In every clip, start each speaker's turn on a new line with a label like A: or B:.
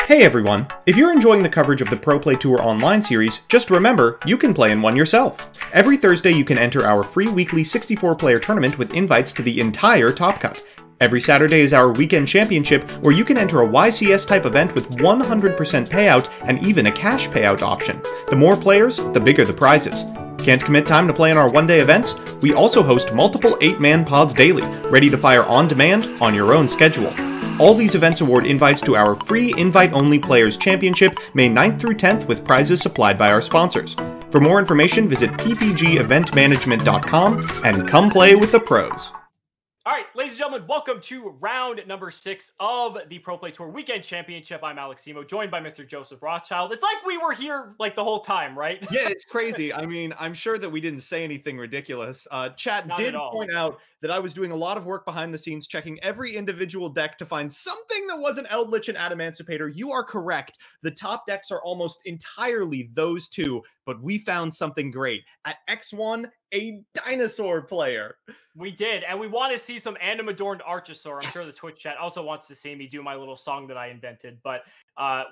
A: Hey everyone! If you're enjoying the coverage of the Pro Play Tour online series, just remember, you can play in one yourself. Every Thursday you can enter our free weekly 64-player tournament with invites to the entire Top Cut. Every Saturday is our weekend championship, where you can enter a YCS-type event with 100% payout and even a cash payout option. The more players, the bigger the prizes. Can't commit time to play in our one-day events? We also host multiple 8-man pods daily, ready to fire on demand on your own schedule. All these events award invites to our free invite-only Players Championship, May 9th through 10th, with prizes supplied by our sponsors. For more information, visit ppgeventmanagement.com and come play with the pros.
B: All right, ladies and gentlemen, welcome to round number 6 of the Pro Play Tour Weekend Championship. I'm YuGiOh, joined by Mr. Joseph Rothschild. It's like we were here like the whole time, right?
A: Yeah, it's crazy. I mean, I'm sure that we didn't say anything ridiculous. Chat did point out that I was doing a lot of work behind the scenes, checking every individual deck to find something that wasn't Eldritch and Adamancipator. You are correct. The top decks are almost entirely those two, but we found something great. At X1, a dinosaur player.
B: We did, and we want to see some Adamancipators Archosaur. I'm sure the Twitch chat also wants to see me do my little song that I invented, but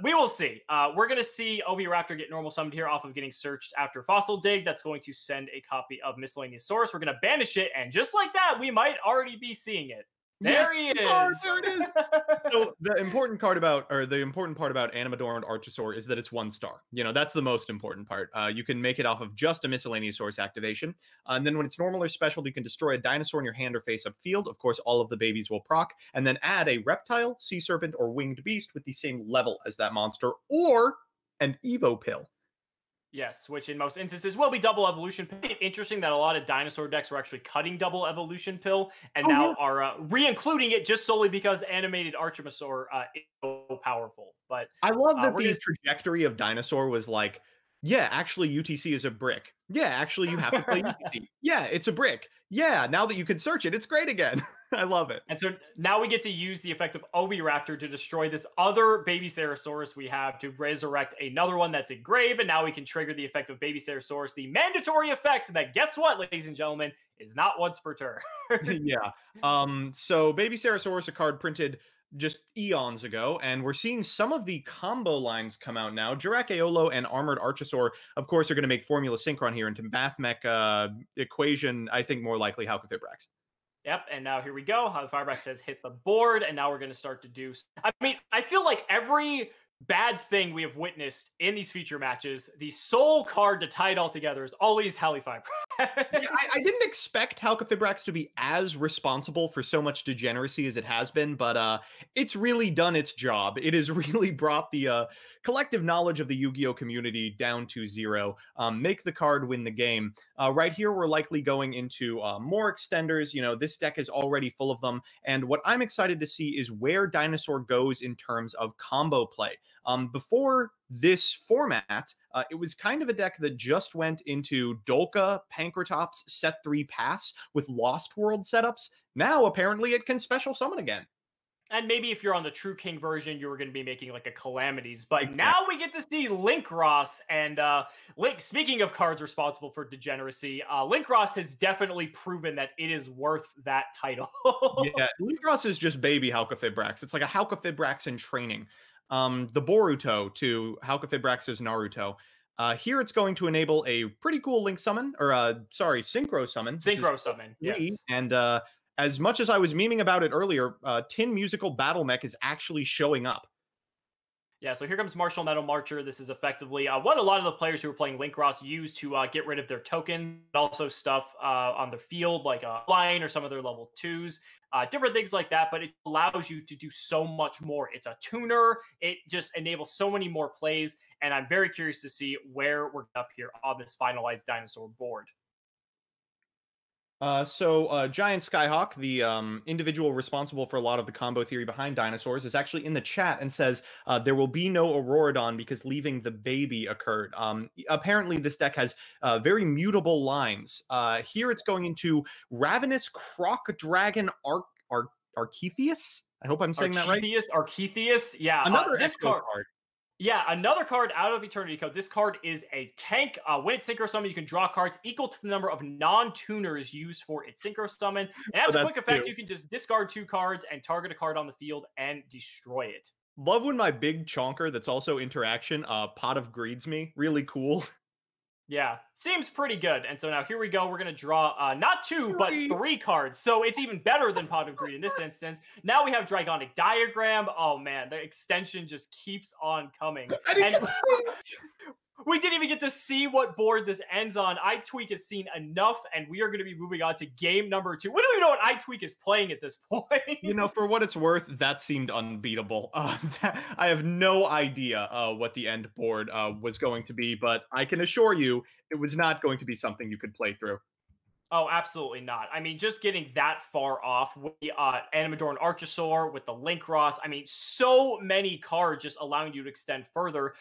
B: we will see. We're going to see Oviraptor get normal summoned here off of getting searched after Fossil Dig. That's going to send a copy of Miscellaneous Source. We're going to banish it, and just like that, we might already be seeing it. There he is.
A: There it is. So the important part about Adamancipators Archosaur is that it's 1 star. You know, that's the most important part. You can make it off of just a Miscellaneous Source activation. And then when it's normal or special, you can destroy a dinosaur in your hand or face-up field. Of course, all of the babies will proc. And then add a reptile, sea serpent, or winged beast with the same level as that monster, or an Evo pill.
B: Yes, which in most instances will be double evolution pill. Interesting that a lot of dinosaur decks were actually cutting double evolution pill and now are re-including it just solely because animated Archosaur is so powerful. But
A: I love that the trajectory of dinosaur was like, yeah, actually UTC is a brick. Yeah, actually you have to play UTC. Yeah, it's a brick. Yeah, now that you can search it, it's great again. I love it.
B: And so now we get to use the effect of Oviraptor to destroy this other Baby Ceratosaurus we have to resurrect another one that's in grave. And now we can trigger the effect of Baby Ceratosaurus, the mandatory effect that, guess what, ladies and gentlemen, is not once per turn.
A: Yeah. So Baby Ceratosaurus, a card printed just eons ago, and we're seeing some of the combo lines come out now. Jirac-Aeolo and Armored Archosaur, of course, are going to make Formula Synchron here into Mathmech equation, I think more likely Halqifibrax.
B: Yep, and now here we go. Halqifibrax has hit the board, and now we're going to start to do... I mean, I feel like every bad thing we have witnessed in these feature matches, the sole card to tie it all together is always Halqifibrax.
A: Yeah, I didn't expect Halqifibrax to be as responsible for so much degeneracy as it has been, but it's really done its job. It has really brought the collective knowledge of the Yu-Gi-Oh community down to 0. Make the card win the game. Right here, we're likely going into more extenders. You know, this deck is already full of them, and what I'm excited to see is where Dinosaur goes in terms of combo play. Before this format, it was kind of a deck that just went into Dolka, Pankratops, Set 3 Pass with Lost World setups. Now, apparently, it can special summon again.
B: And maybe if you're on the True King version, you were going to be making like a Calamities. But now we get to see Linkross. And Link, speaking of cards responsible for degeneracy, Linkross has definitely proven that it is worth that title.
A: Yeah, Linkross is just baby Halqifibrax. It's like a Halqifibrax in training. The Boruto to Halqifibrax's Naruto. Here it's going to enable a pretty cool Link summon, or Synchro summon.
B: Synchro summon, yes.
A: And as much as I was memeing about it earlier, Tin Musical Battle Mech is actually showing up.
B: Yeah, so here comes Martial Metal Marcher. This is effectively what a lot of the players who are playing Linkross use to get rid of their token, but also stuff on their field, like Lion or some of their level 2s, different things like that, but it allows you to do so much more. It's a tuner. It just enables so many more plays, and I'm very curious to see where we're up here on this finalized dinosaur board.
A: Giant Skyhawk, the individual responsible for a lot of the combo theory behind Dinosaurs, is actually in the chat and says there will be no Auroradon because leaving the baby occurred. Apparently, this deck has very mutable lines. Here it's going into Ravenous Croc Dragon Archetheus. I hope I'm saying that right.
B: Archetheus, yeah.
A: Another
B: this card. Yeah, another card out of Eternity Code. This card is a tank. When it's Synchro Summon, you can draw cards equal to the number of non-tuners used for its Synchro Summon. And as a quick effect, you can just discard 2 cards and target a card on the field and destroy it.
A: Love when my big chonker that's also interaction, Pot of Greeds me. Really cool.
B: Yeah, seems pretty good. And so now here we go. We're going to draw not two, but
A: 3.
B: three cards. So it's even better than Pot of Greed in this instance. Now we have Dragonic Diagram. Oh man, the extension just keeps on coming.
A: I didn't
B: And
A: get synced!
B: we didn't even get to see what board this ends on. iTweak has seen enough, and we are going to be moving on to game number 2. We don't even know what iTweak is playing at this point.
A: You know, for what it's worth, that seemed unbeatable. I have no idea what the end board was going to be, but I can assure you it was not going to be something you could play through.
B: Oh, absolutely not. I mean, just getting that far off with the Animador and Archosaur, with the Linkross. I mean, so many cards just allowing you to extend further.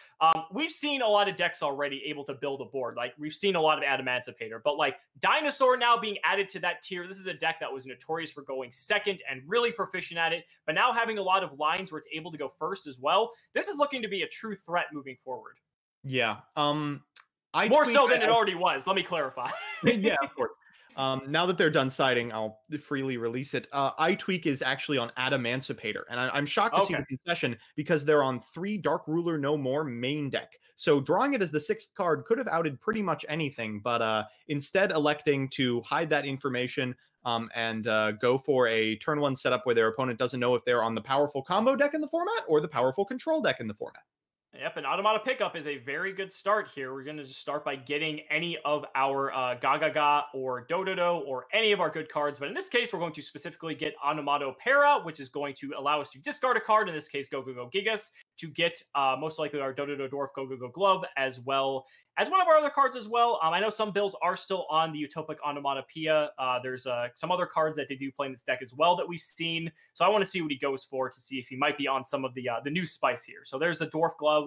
B: We've seen a lot of decks already able to build a board. Like, we've seen a lot of Adamancipator. But, like, Dinosaur now being added to that tier, this is a deck that was notorious for going second and really proficient at it. But now having a lot of lines where it's able to go first as well, this is looking to be a true threat moving forward.
A: Yeah.
B: More so than it already was. Let me clarify.
A: Yeah, of course. Now that they're done citing, I'll freely release it. iTweak is actually on Adamancipator, and I'm shocked to see the concession because they're on 3 Dark Ruler No More main deck. So drawing it as the 6th card could have outed pretty much anything, but instead electing to hide that information and go for a turn 1 setup where their opponent doesn't know if they're on the powerful combo deck in the format or the powerful control deck in the format.
B: Yep, an Automata pickup is a very good start here. We're going to just start by getting any of our Gagaga or Dododo or any of our good cards. But in this case, we're going to specifically get Onomatopoeia, which is going to allow us to discard a card, in this case, Go Go Go Gigas, to get most likely our Dododo Dwarf Go Go Go Glove, as well as one of our other cards as well. I know some builds are still on the Utopic Onomatopoeia. There's some other cards that they do play in this deck as well that we've seen. So I want to see what he goes for to see if he might be on some of the new spice here. So there's the Dwarf Glove.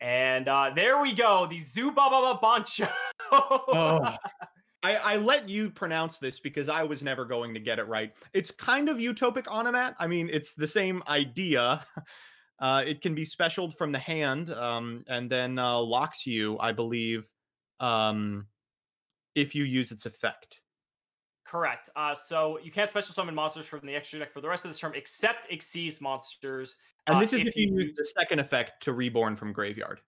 B: And there we go, the Zubababa Bancho.
A: Oh. I let you pronounce this because I was never going to get it right. It's kind of Utopic Onomat. I mean, it's the same idea. It can be specialed from the hand and then locks you, I believe, if you use its effect.
B: Correct. So you can't special summon monsters from the extra deck for the rest of this term, except Xyz monsters.
A: And this is if you use the second effect to Reborn from Graveyard.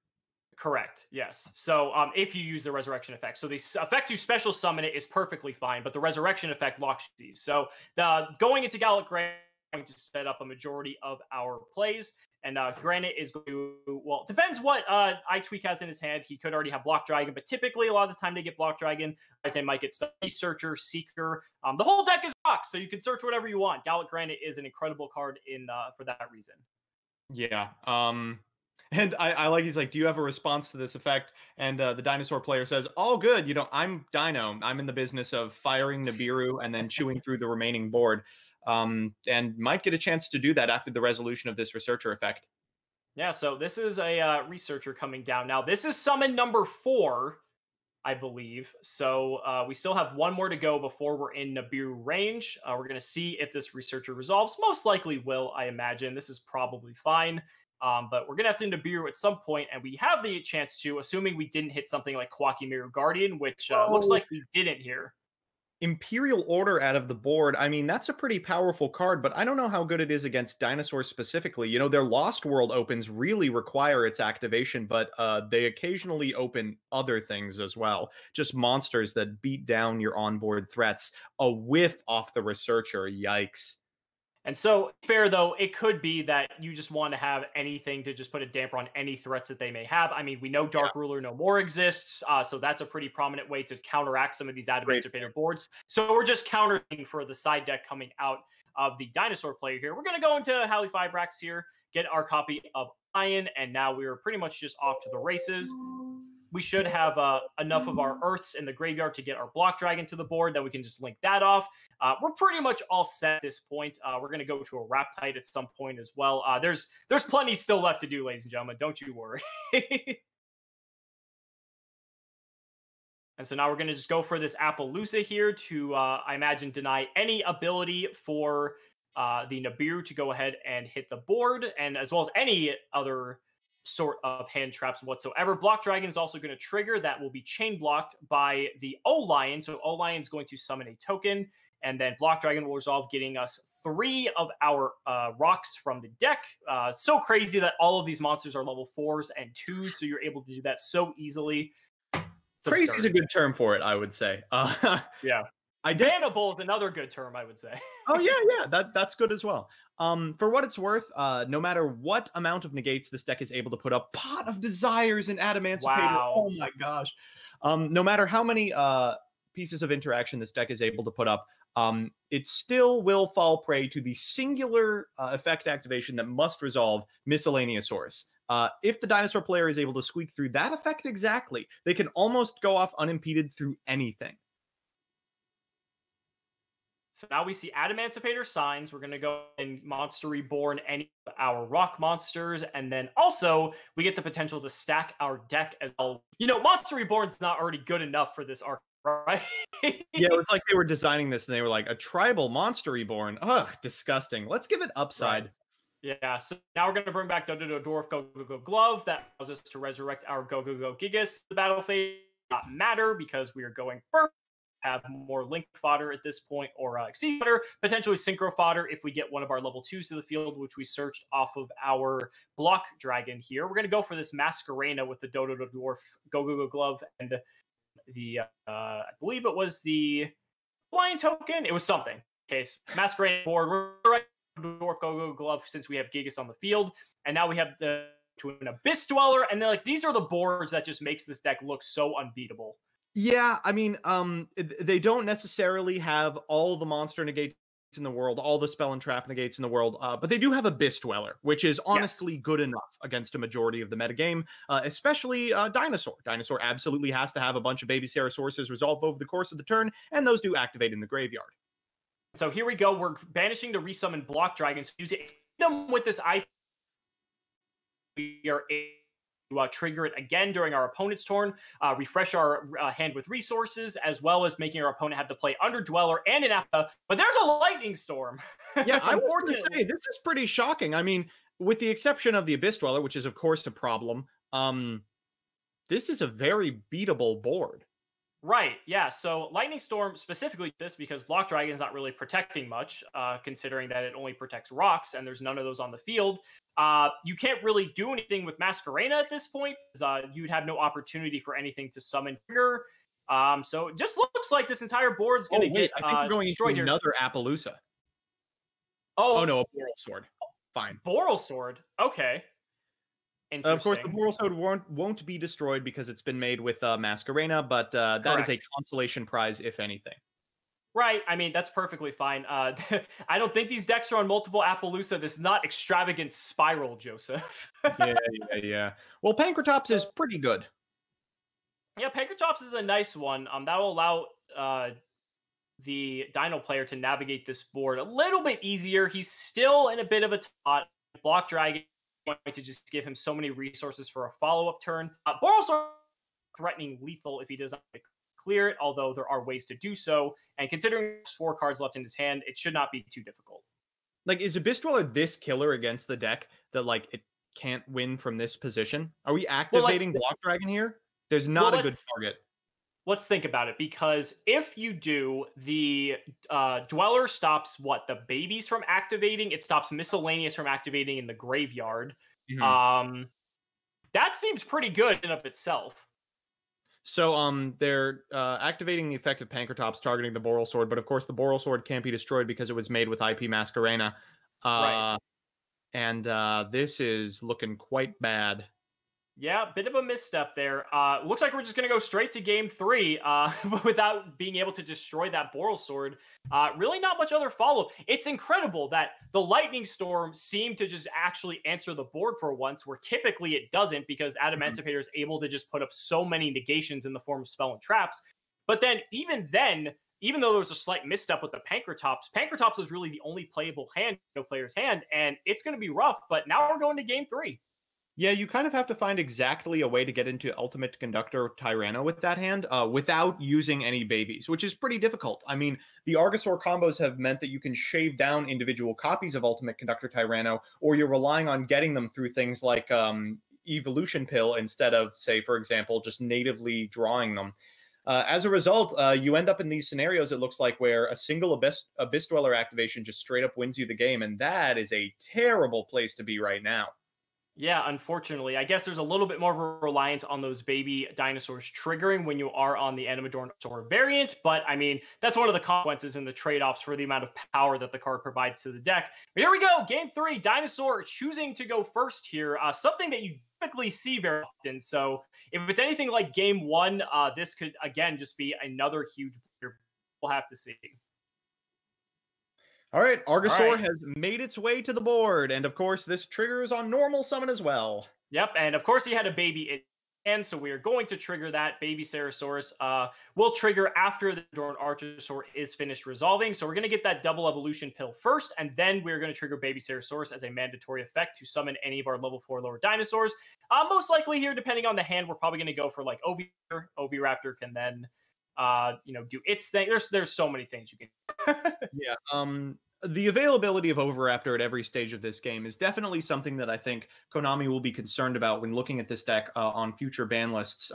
B: Correct. Yes. So if you use the resurrection effect, so the effect you special summon it is perfectly fine, but the resurrection effect locks these. So going into Gallic Granite, going to set up a majority of our plays, and Granite is going to, well, depends what iTweak has in his hand. He could already have Block Dragon, but typically a lot of the time they get Block Dragon. As they might get Study Searcher, Seeker. The whole deck is rocks, so you can search whatever you want. Gallic Granite is an incredible card for that reason.
A: Yeah. And I like, he's like, do you have a response to this effect? And the dinosaur player says, all good. You know, I'm Dino. I'm in the business of firing Nibiru and then chewing through the remaining board. And might get a chance to do that after the resolution of this researcher effect.
B: Yeah, so this is a researcher coming down. Now, this is summon number 4, I believe. So we still have one more to go before we're in Nibiru range. We're going to see if this researcher resolves. Most likely will, I imagine. This is probably fine. But we're going to have to Nibiru at some point, and we have the chance to, assuming we didn't hit something like Kwaki-Miru Guardian, which looks like we didn't here.
A: Imperial Order out of the board. I mean, that's a pretty powerful card, but I don't know how good it is against dinosaurs specifically. You know, their Lost World opens really require its activation, but they occasionally open other things as well. Just monsters that beat down your onboard threats. A whiff off the Researcher. Yikes.
B: And so, fair though, it could be that you just want to have anything to just put a damper on any threats that they may have. I mean, we know Dark Ruler No More exists, so that's a pretty prominent way to counteract some of these Adamancipator boards. So we're just countering for the side deck coming out of the dinosaur player here. We're going to go into Halifibrax here, get our copy of Iron, and now we're pretty much just off to the races. We should have enough of our Earths in the graveyard to get our Block Dragon to the board. Then we can just link that off. We're pretty much all set at this point. We're going to go to a Raptite at some point as well. There's plenty still left to do, ladies and gentlemen. Don't you worry. And so now we're going to just go for this Appaloosa here to, I imagine, deny any ability for the Nibiru to go ahead and hit the board, and as well as any other sort of hand traps whatsoever. Block Dragon is also going to trigger. That will be chain blocked by the O-Lion. So O-Lion is going to summon a token, And then Block Dragon will resolve, getting us 3 of our rocks from the deck. So crazy that all of these monsters are level 4s and 2s, so you're able to do that so easily.
A: Crazy is a good term for it, I would say.
B: Yeah. Bannable is another good term, I would say.
A: Oh, yeah, that's good as well. For what it's worth, no matter what amount of negates this deck is able to put up, Pot of Desires and Adamancipator,
B: wow.
A: oh my gosh. No matter how many pieces of interaction this deck is able to put up, it still will fall prey to the singular effect activation that must resolve Miscellaneousaurus. If the dinosaur player is able to squeak through that effect exactly, they can almost go off unimpeded through anything.
B: So now we see Adamancipator signs. We're going to go and Monster Reborn any of our rock monsters. And then also we get the potential to stack our deck as well. You know, Monster Reborn's not already good enough for this arc, right?
A: Yeah, it's like they were designing this and they were like, a tribal Monster Reborn. Ugh, disgusting. Let's give it upside.
B: Right. Yeah, so now we're going to bring back Dodo Dwarf Go Go Go Glove. That allows us to resurrect our Go Go Go Gigas. The battle phase does not matter because we are going first. Have more link fodder at this point, or exceed fodder, potentially synchro fodder if we get one of our level 2s to the field, which we searched off of our Block Dragon here. We're going to go for this Masquerena with the Dodo Dwarf Go Go Go Glove and the, I believe it was the Lion token. It was something. Case Masquerena board. We're right Dwarf Go Go Glove since we have Gigas on the field, and now we have the to an Abyss Dweller, and then like these are the boards that just makes this deck look so unbeatable.
A: Yeah, I mean, they don't necessarily have all the monster negates in the world, all the spell and trap negates in the world, but they do have Abyss Dweller, which is honestly good enough against a majority of the metagame, especially Dinosaur. Dinosaur absolutely has to have a bunch of Baby Ceratosaurus resolve over the course of the turn, and those do activate in the graveyard.
B: So here we go. We're banishing to resummon Block Dragons. Use it with this IP. We are able to trigger it again during our opponent's turn, refresh our hand with resources, as well as making our opponent have to play Under Dweller and an Appa. But there's a Lightning Storm.
A: Yeah, I was going to say, this is pretty shocking. I mean, with the exception of the Abyss Dweller, which is, of course, a problem, this is a very beatable board.
B: Right, yeah. So Lightning Storm, specifically this, because Block Dragon is not really protecting much, considering that it only protects rocks, and there's none of those on the field. You can't really do anything with Masquerena at this point, because you'd have no opportunity for anything to summon trigger. So it just looks like this entire board's going to get
A: I think we're going into
B: here.
A: another Appaloosa.
B: Oh
A: no, a Boral Sword. Fine.
B: Boral Sword. Okay.
A: Of course, the Boral Sword won't be destroyed because it's been made with Masquerena, but that is a consolation prize, if anything.
B: Right. I mean, that's perfectly fine. I don't think these decks are on multiple Appaloosa. This is not extravagant Spiral, Joseph.
A: Yeah. Well, Pankratops is pretty good.
B: Yeah, Pankratops is a nice one. That will allow the Dino player to navigate this board a little bit easier. He's still in a bit of a tot. Block Dragon going to just give him so many resources for a follow-up turn. Boral Sword threatening lethal if he does not clear it, although there are ways to do so. And considering there's 4 cards left in his hand, it should not be too difficult.
A: Like, is Abyss Dweller this killer against the deck that, like, it can't win from this position? Are we activating Block Dragon here? There's not a good target.
B: Let's think about it, because if you do, the Dweller stops the babies from activating. It stops Miscellaneous from activating in the graveyard. Mm-hmm. That seems pretty good in of itself.
A: So they're activating the effect of Pankratops targeting the Boral Sword, but of course the Boral Sword can't be destroyed because it was made with IP Masquerena.
B: Right.
A: And this is looking quite bad.
B: Yeah, bit of a misstep there. Looks like we're just going to go straight to game 3 without being able to destroy that Boral Sword. Really not much other follow. It's incredible that the Lightning Storm seemed to just actually answer the board for once, where typically it doesn't, because Adamancipator is able to just put up so many negations in the form of spell and traps. But then, even though there was a slight misstep with the Pankratops is really the only playable hand in no player's hand, and it's going to be rough, but now we're going to game 3.
A: Yeah, you kind of have to find exactly a way to get into Ultimate Conductor Tyranno with that hand without using any babies, which is pretty difficult. I mean, the Argosaur combos have meant that you can shave down individual copies of Ultimate Conductor Tyranno, or you're relying on getting them through things like Evolution Pill instead of, say, for example, just natively drawing them. As a result, you end up in these scenarios, it looks like, where a single Abyss Dweller activation just straight up wins you the game, and that is a terrible place to be right now.
B: Yeah, unfortunately. I guess there's a little bit more of a reliance on those baby dinosaurs triggering when you are on the Animadornosaur variant, but I mean, that's one of the consequences and the trade-offs for the amount of power that the card provides to the deck. But here we go, game 3, Dinosaur choosing to go first here, something that you typically see very often. So if it's anything like game 1, this could, again, just be another huge player. We'll have to see.
A: All right, Argosaur
B: All right.
A: has made its way to the board, and of course, this triggers on normal summon as well.
B: Yep, and of course he had a baby and so we are going to trigger that. Baby Ceratosaurus will trigger after the Dorn Archosaur is finished resolving. So we're going to get that double evolution pill first, and then we're going to trigger Baby Ceratosaurus as a mandatory effect to summon any of our level 4 lower dinosaurs. Most likely here, depending on the hand, we're probably going to go for like Oviraptor can then do its thing. There's so many things you can.
A: Yeah. The availability of Oviraptor at every stage of this game is definitely something that I think Konami will be concerned about when looking at this deck on future ban lists.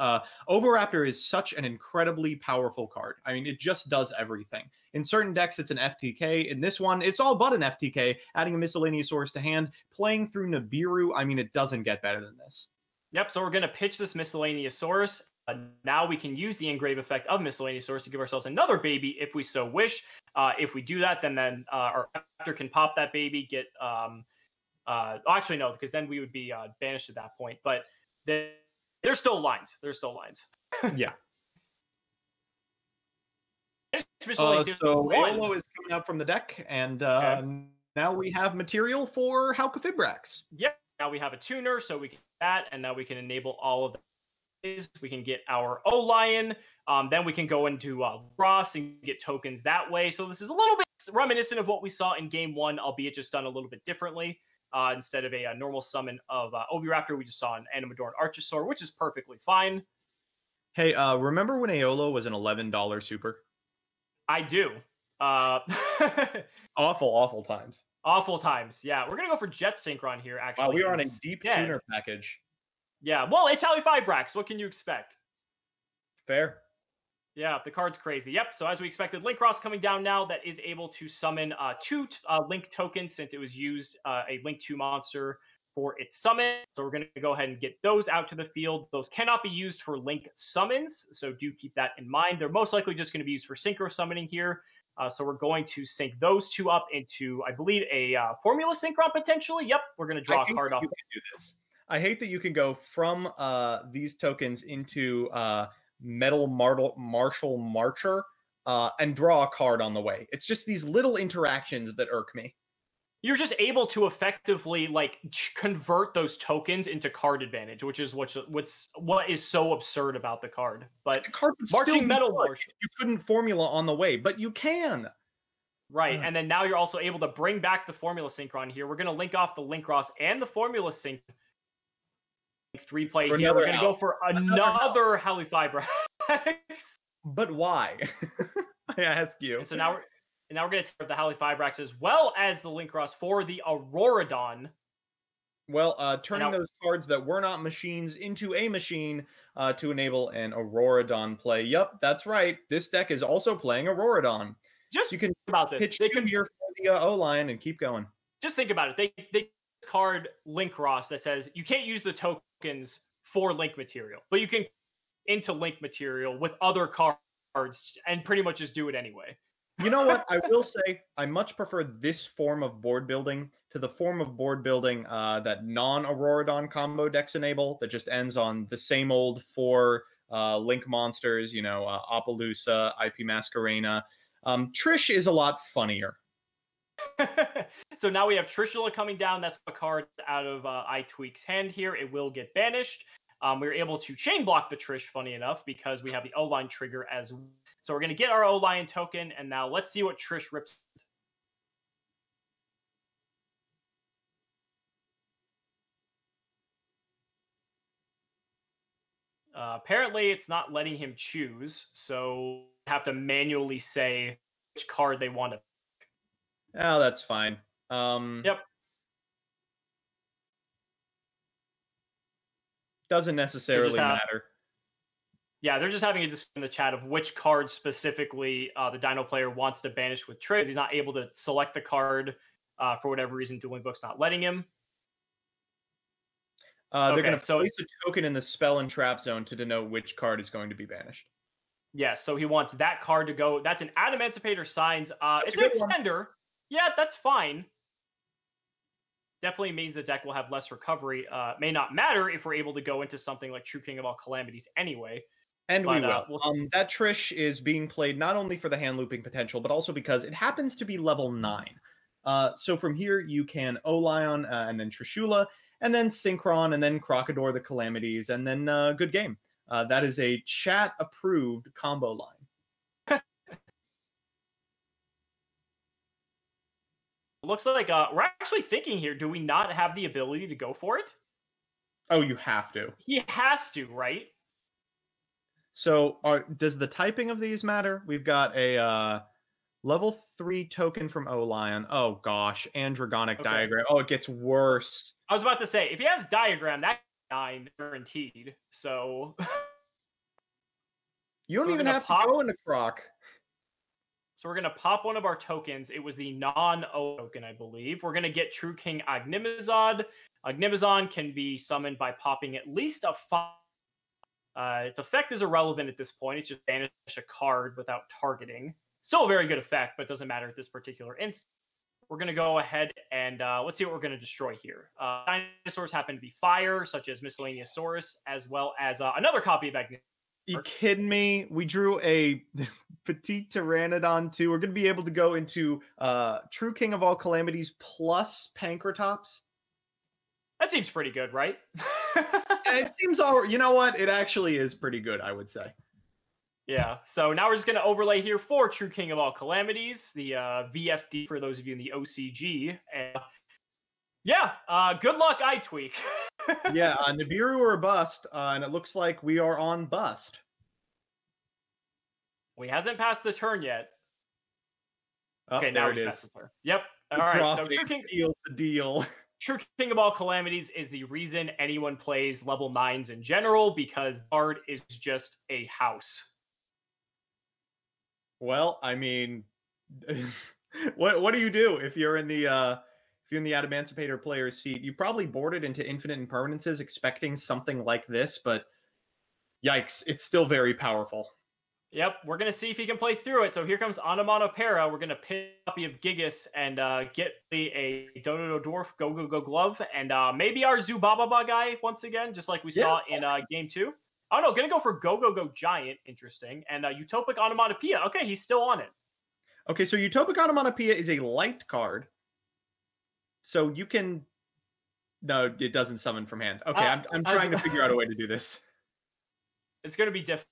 A: Oviraptor is such an incredibly powerful card. I mean, it just does everything. In certain decks, it's an FTK. In this one, it's all but an FTK, adding a miscellaneous source to hand, playing through Nibiru. I mean, it doesn't get better than this.
B: Yep, so we're going to pitch this miscellaneous source. Now we can use the engrave effect of miscellaneous source to give ourselves another baby if we so wish. If we do that, then our raptor can pop that baby, get actually no, because then we would be banished at that point. But there's still lines. There's still lines.
A: Yeah.
B: So
A: YuGiOh is coming out from the deck, and now we have material for Halqifibrax.
B: Yep. Now we have a tuner, so we can do that, and now we can enable all of that. We can get our O-Lion, then we can go into Ross and get tokens that way. So this is a little bit reminiscent of what we saw in game 1, albeit just done a little bit differently. Instead of a normal summon of Oviraptor, we just saw an Animadorn Archosaur, which is perfectly fine.
A: Hey, remember when Aeolo was an $11 super?
B: I do.
A: Awful times.
B: Awful times. Yeah, we're going to go for Jet Synchron here, actually.
A: Wow, we are on a deep tuner package.
B: Yeah, well, it's Halqifibrax. What can you expect?
A: Fair.
B: Yeah, the card's crazy. Yep, so as we expected, Link Cross coming down now that is able to summon 2 Link tokens since it was used a Link 2 monster for its summon. So we're going to go ahead and get those out to the field. Those cannot be used for Link summons, so do keep that in mind. They're most likely just going to be used for synchro summoning here. So we're going to sync those 2 up into, I believe, a Formula Synchron potentially. Yep, we're going to draw a card off.
A: You can do this. I hate that you can go from these tokens into Metal Marshall Marcher and draw a card on the way. It's just these little interactions that irk me.
B: You're just able to effectively like convert those tokens into card advantage, which is what is so absurd about the card. But
A: the card would
B: Marching Metal
A: March, you couldn't Formula on the way, but you can.
B: Right, and then now you're also able to bring back the Formula Synchron here. We're going to link off the Link Cross and the Formula Sync 3 play here. We're going to go for another Halqifibrax.
A: But why? I ask you.
B: And so now we're going to take the Halqifibrax as well as the Link Cross for the Auroradon.
A: Well, turning those cards that were not machines into a machine to enable an Auroradon play. Yep, that's right. This deck is also playing Auroradon.
B: Just
A: you can
B: about this.
A: Pitch here for the O-Line and keep going.
B: Just think about it. They card Link Cross that says you can't use the tokens for Link material, but you can into Link material with other cards and pretty much just do it anyway.
A: You know what? I will say I much prefer this form of board building to the form of board building that non-Auroradon combo decks enable that just ends on the same old 4 Link monsters, Apollousa, IP Masquerena. Trish is a lot funnier.
B: So now we have Trishula coming down. That's a card out of iTweak's hand here. It will get banished. We were able to chain block the Trish, funny enough, because we have the O-Line trigger as well. So we're going to get our O-Line token, and now let's see what Trish rips. Apparently, it's not letting him choose, so I have to manually say which card they want to.
A: Oh, that's fine.
B: Yep.
A: Doesn't necessarily matter.
B: Yeah, they're just having a discussion in the chat of which card specifically the Dino player wants to banish with Triz. He's not able to select the card for whatever reason. Dueling Book's not letting him.
A: They're going to place a token in the spell and trap zone to denote which card is going to be banished.
B: Yeah, so he wants that card to go. That's an Adamancipator Signs. It's an extender. One. Yeah, that's fine. Definitely means the deck will have less recovery. May not matter if we're able to go into something like True King of All Calamities anyway.
A: And we will. That Trish is being played not only for the hand looping potential, but also because it happens to be level 9. So from here, you can Olion and then Trishula, and then Synchron, and then Crocodor the Calamities, and then good game. That is a chat-approved combo line.
B: Looks like we're actually thinking here, do we not have the ability to go for it?
A: Oh, you have to.
B: He has to, right?
A: So does the typing of these matter? We've got a level 3 token from Olion. Oh, gosh. Andragonic Diagram. Oh, it gets worse.
B: I was about to say, if he has Diagram, that's 9 guaranteed. So
A: you don't even have to go into Croc.
B: So we're going to pop one of our tokens. It was the non-O token, I believe. We're going to get True King Agnimazod. Agnimazon can be summoned by popping at least a 5. Its effect is irrelevant at this point. It's just banish a card without targeting. Still a very good effect, but doesn't matter at this particular instance. We're going to go ahead and let's see what we're going to destroy here. Dinosaurs happen to be fire, such as Miscellaneousaurus, as well as another copy of Agnimazon.
A: You kidding me? We drew a Petite Pteranodon 2. We're going to be able to go into True King of All Calamities plus Pancratops.
B: That seems pretty good, right?
A: It seems all. You know what? It actually is pretty good, I would say.
B: Yeah. So now we're just going to overlay here for True King of All Calamities, the VFD for those of you in the OCG. And good luck, I tweak.
A: Yeah, Nibiru or bust, and it looks like we are on bust.
B: We hasn't passed the turn yet.
A: Okay, now it is.
B: Yep. All right. So
A: True King sealed the deal.
B: True King of All Calamities is the reason anyone plays level 9s in general, because card is just a house.
A: Well, I mean, what do you do if you're in the Adamancipator player's seat? You probably boarded into infinite impermanences expecting something like this, but yikes, it's still very powerful.
B: Yep, we're going to see if he can play through it. So here comes Onomatopoeia. We're going to pick a copy of Gigas and get a Dodo Dwarf Go Glove, and maybe our Zubababa guy once again, just like we saw in game 2. Oh no, going to go for Go Giant. Interesting. And Utopic Onomatopoeia. Okay, he's still on it. Okay,
A: so Utopic Onomatopoeia is a light card. So you can... No, it doesn't summon from hand. Okay, I'm trying to figure out a way to do this.
B: It's going to be difficult.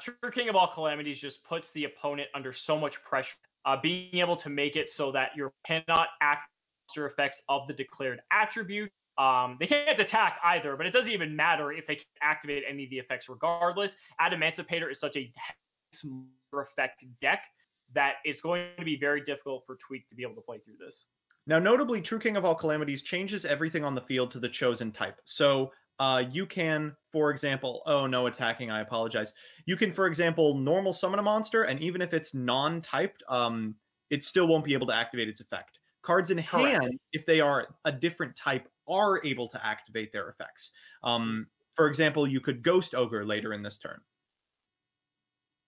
B: True King of All Calamities just puts the opponent under so much pressure. Being able to make it so that you cannot act monster effects of the declared attribute. They can't attack either, but it doesn't even matter if they can activate any of the effects regardless. Adamancipator is such a monster effect deck that it's going to be very difficult for Tweak to be able to play through this. Now, notably, True King of All Calamities changes everything on the field to the chosen type. So you can, for example, oh no, attacking, I apologize. You can, for example, normal summon a monster, and even if it's non-typed, it still won't be able to activate its effect. Cards in hand, if they are a different type, are able to activate their effects. For example, you could Ghost Ogre later in this turn.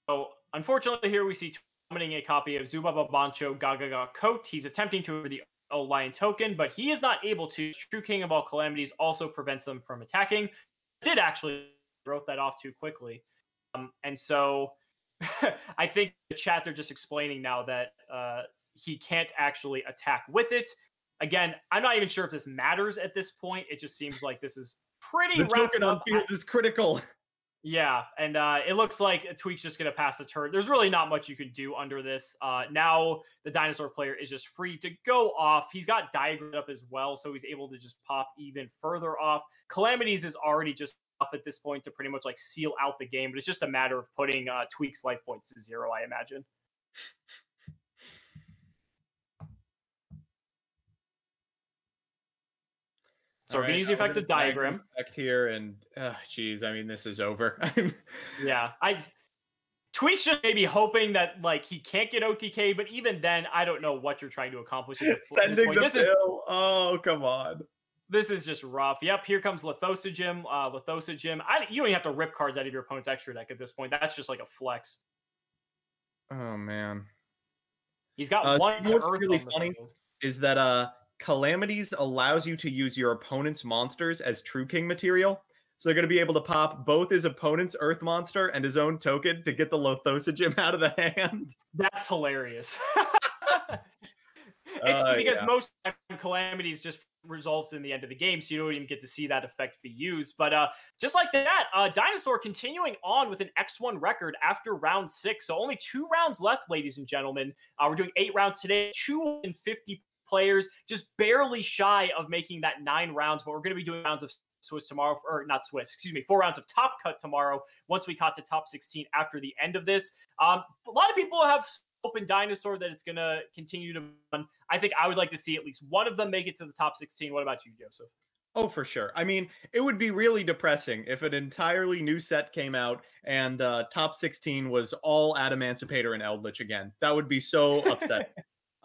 B: So, unfortunately, here we see summoning a copy of Zubaba Bancho Gagaga Coat. He's attempting to the Lion token, but he is not able to. True King of All Calamities also prevents them from attacking. I did actually wrote that off too quickly. And so I think the chat, they're just explaining now that he can't actually attack with it. Again, I'm not even sure if this matters at this point. It just seems like this is pretty
A: the token on field is critical.
B: Yeah, and it looks like Tweak's just going to pass the turn. There's really not much you can do under this. Now the dinosaur player is just free to go off. He's got Diagram up as well, so he's able to just pop even further off. Calamities is already just off at this point to pretty much like seal out the game, but it's just a matter of putting Tweak's life points to 0, I imagine. So we're going to use the effective diagram.
A: Effect here, and geez, I mean, this is over.
B: Yeah, Tweak's just maybe hoping that like he can't get OTK, but even then, I don't know what you're trying to accomplish at
A: Sending the bill. Oh, come on.
B: This is just rough. Yep, here comes Lithosogym. Lithosogym. You don't even have to rip cards out of your opponent's extra deck at this point. That's just like a flex.
A: Oh man.
B: He's got one
A: what's
B: Earth
A: really
B: on the
A: funny
B: field.
A: is that Calamities allows you to use your opponent's monsters as True King material. So they're going to be able to pop both his opponent's Earth monster and his own token to get the Lithosogym out of the hand.
B: That's hilarious. It's because most Calamities just resolves in the end of the game, so you don't even get to see that effect be used. But just like that, Dinosaur continuing on with an X1 record after round 6. So only 2 rounds left, ladies and gentlemen. We're doing 8 rounds today, 250 players, just barely shy of making that 9 rounds. But we're going to be doing rounds of Swiss tomorrow, or not Swiss, excuse me, 4 rounds of Top Cut tomorrow, once we got to top 16 after the end of this. A lot of people have open Dinosaur that it's going to continue to run. I think I would like to see at least one of them make it to the top 16. What about you, Joseph?
A: Oh, for sure. I mean, it would be really depressing if an entirely new set came out and top 16 was all Adamancipator and Eldritch again. That would be so upsetting.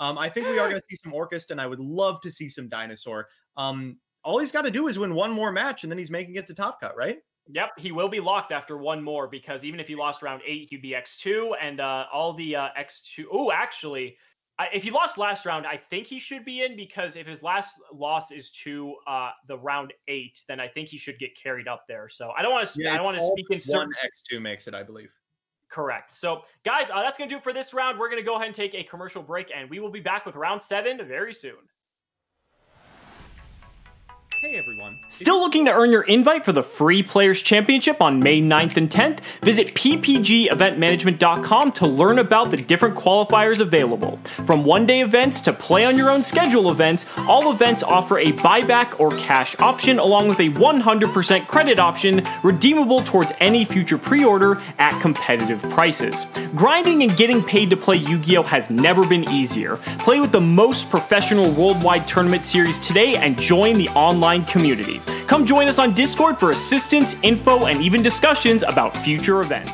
A: I think we are going to see some Orcust, and I would love to see some Dinosaur. All he's got to do is win one more match, and then he's making it to Top Cut, right?
B: Yep, he will be locked after one more, because even if he lost round 8, he'd be X2, and all the X2... Oh, actually, if he lost last round, I think he should be in, because if his last loss is to the round 8, then I think he should get carried up there. So I don't want to. I don't want to speak in certain.
A: X2 makes it, I believe.
B: Correct. So, guys, that's going to do it for this round. We're going to go ahead and take a commercial break, and we will be back with round 7 very soon.
A: Hey everyone.
B: Still looking to earn your invite for the free Players Championship on May 9th and 10th? Visit ppgeventmanagement.com to learn about the different qualifiers available. From one-day events to play-on-your-own schedule events, all events offer a buyback or cash option along with a 100% credit option redeemable towards any future pre-order at competitive prices. Grinding and getting paid to play Yu-Gi-Oh! Has never been easier. Play with the most professional worldwide tournament series today and join the online community. Come join us on Discord for assistance, info, and even discussions about future events.